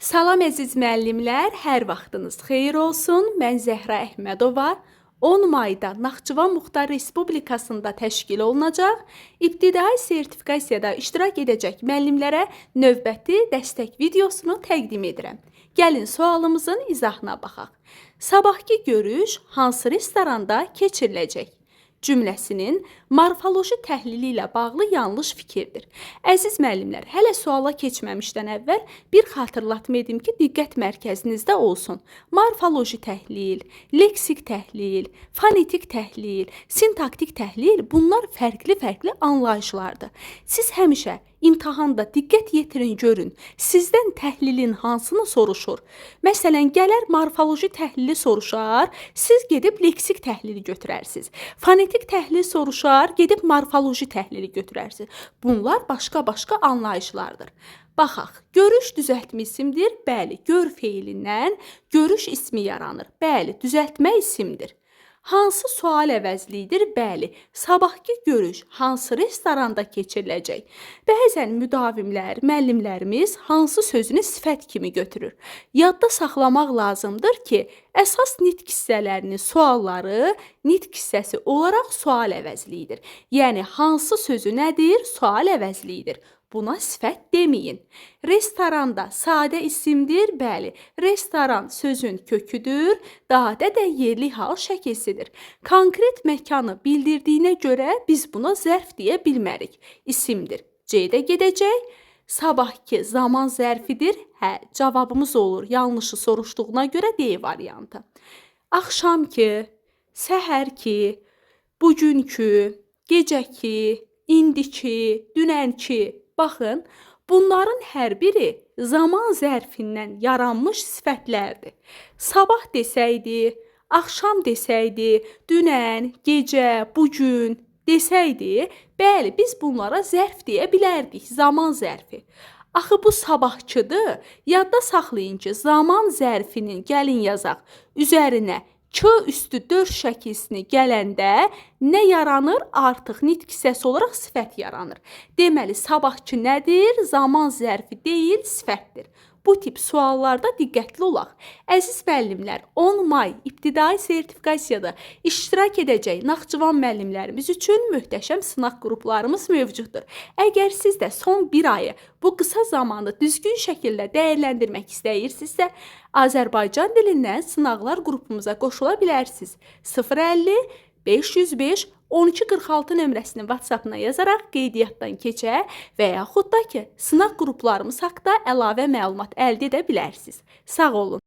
Salam əziz müəllimlər, hər vaxtınız xeyir olsun. Mən Zəhra Əhmədova. 10 mayda Naxçıvan Muxtar Respublikasında təşkil olunacaq ibtidai sertifikasiyada iştirak edəcək müəllimlərə növbəti dəstək videosunu təqdim edirəm. Gəlin sualımızın izahına baxaq. Sabahki görüş hansı restoranda keçiriləcək? Cümləsinin morfoloji təhlili ilə bağlı yanlış fikirdir. Əziz müəllimlər, hələ suala keçməmişdən əvvəl bir xatırlatma edim ki, diqqət mərkəzinizdə olsun. Morfoloji təhlil, leksik təhlil, fonetik təhlil, sintaktik təhlil bunlar fərqli anlayışlardır. Siz həmişə imtahanda diqqət yetirin, görün. Sizdən təhlilin hansını soruşur? Məsələn, gələr morfoloji təhlili soruşar, siz gedib leksik təhlili götürərsiniz. Fonetik təhlil soruşar, gedib morfoloji təhlili götürərsiniz. Bunlar başqa anlayışlardır. Baxaq, görüş düzəltmə isimdir. Bəli, gör feilindən görüş ismi yaranır. Bəli, düzəltmə isimdir. Hansı sual əvəzliyidir? Bəli, sabahki görüş hansı restoranda keçiriləcək? Bəzən müdavimlər, müəllimlərimiz hansı sözünü sifət kimi götürür. Yadda saxlamaq lazımdır ki, əsas nitq hissələrini, sualları nitq hissəsi olaraq sual əvəzliyidir. Yəni, hansı sözü nədir? Sual əvəzliyidir. Buna sifət deməyin. Restoranda sadə isimdir, bəli. Restoran sözün köküdür, dadə də yerli hal şəkilsidir. Konkret məkanı bildirdiyinə görə biz buna zərf deyə bilmərik. İsimdir. C-də gedəcək. Sabahki zaman zərfidir. Hə, cavabımız olur. Yanlışı soruşduğuna görə D variantı. Axşamki, səhərki, bugünkü, gecəki, indiki, dünənki. Baxın, bunların hər biri zaman zərfindən yaranmış sifətlərdir. Sabah desəydi, axşam desəydi, dünən, gecə, bugün desəydi, bəli, biz bunlara zərf deyə bilərdik, zaman zərfi. Axı bu sabahçıdır. Yadda saxlayın ki, zaman zərfinin gəlin yazaq üzərinə K üstü 4 şəkilsini gələndə nə yaranır? Artıq nitq hissəsi olaraq sifət yaranır. Deməli, sabahçı nədir? Zaman zərfi deyil, sifətdir. Bu tip suallarda diqqətli olaq. Əziz müəllimlər, 10 may ibtidai sertifikasiyada iştirak edəcək Naxçıvan müəllimlərimiz üçün möhtəşəm sınaq qruplarımız mövcuddur. Əgər siz də son bir ayı bu qısa zamanı düzgün şəkildə dəyərləndirmək istəyirsinizsə, Azərbaycan dilindən sınaqlar qrupumuza qoşula bilərsiniz. 050 505 1246 nömrəsinin WhatsApp-ına yazaraq qeydiyyatdan keçə və yaxud da ki, sınaq qruplarımız haqqında əlavə məlumat əldə edə bilərsiniz. Sağ olun.